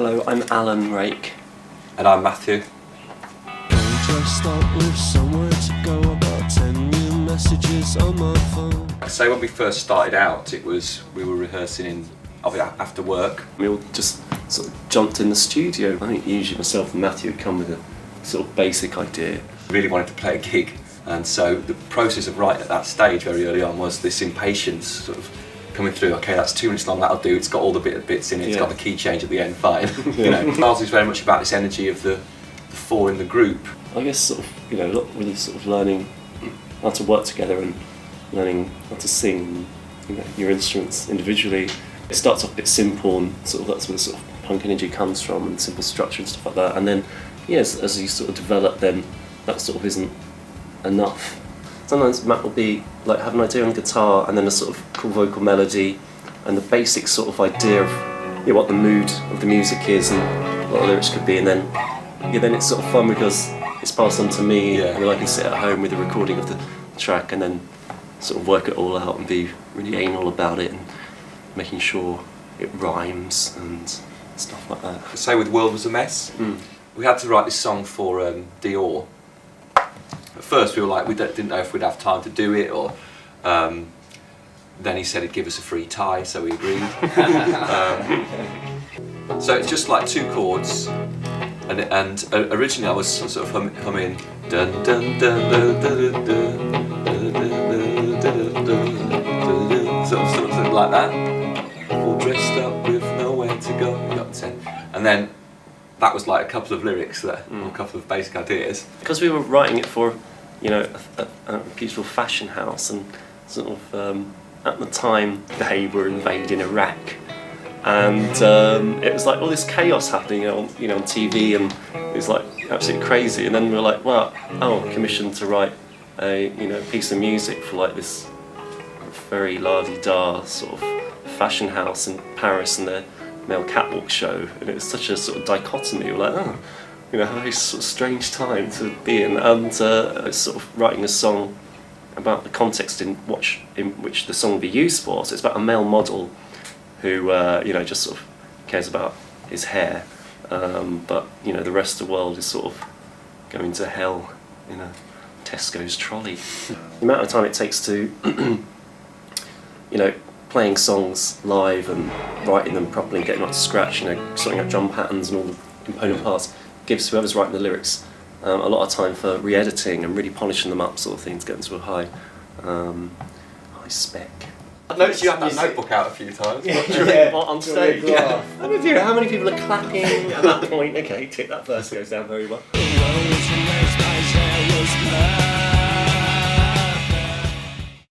Hello, I'm Alan Rake. And I'm Matthew. So when we first started out, we were rehearsing after work. We all just sort of jumped in the studio. I think usually myself and Matthew would come with a sort of basic idea. Really wanted to play a gig, and so the process of writing at that stage very early on was this impatience sort of coming through. Okay, that's 2 minutes long, that'll do. It's got all the bits in it. It's got the key change at the end. Fine. You know, ours is very much about this energy of the four in the group. I guess sort of really sort of learning how to work together and learning how to sing your instruments individually. It starts off a bit simple and sort of that's where the sort of punk energy comes from and simple structure and stuff like that. And then as you sort of develop, then that sort of isn't enough. Sometimes Matt will be like have an idea on guitar and then a sort of cool vocal melody and the basic sort of idea of what the mood of the music is and what the lyrics could be, and then it's sort of fun because it's passed on to me and then I can sit at home with a recording of the track and then sort of work it all out and be really anal about it and making sure it rhymes and stuff like that. So with World Was a Mess, we had to write this song for Dior. At first we were like, we didn't know if we'd have time to do it, or then he said he'd give us a free tie, so we agreed. So it's just like 2 chords, and originally I was sort of humming dun dun dun dun dun dun, something like that. All dressed up with nowhere to go. Got 10, and then that was like a couple of lyrics there, a couple of basic ideas. Because we were writing it for, a beautiful fashion house, and sort of at the time they were invading Iraq, and it was like all this chaos happening on TV, and it was like absolutely crazy. And then we were like, commissioned to write a piece of music for like this very la-di-da sort of fashion house in Paris and their male catwalk show, and it was such a sort of dichotomy. We're like, a very sort of strange time to be in, and sort of writing a song about the context in which the song will be used for. So it's about a male model who just sort of cares about his hair, but the rest of the world is sort of going to hell in a Tesco's trolley. The amount of time it takes to playing songs live and writing them properly and getting up to scratch, sorting out drum patterns and all the component parts, gives whoever's writing the lyrics a lot of time for re-editing and really polishing them up, sort of thing, to get them to a high spec. I noticed you had that notebook out a few times. What, on stage? I don't know how many people are clapping at that point. Okay, tick, that verse goes down very well.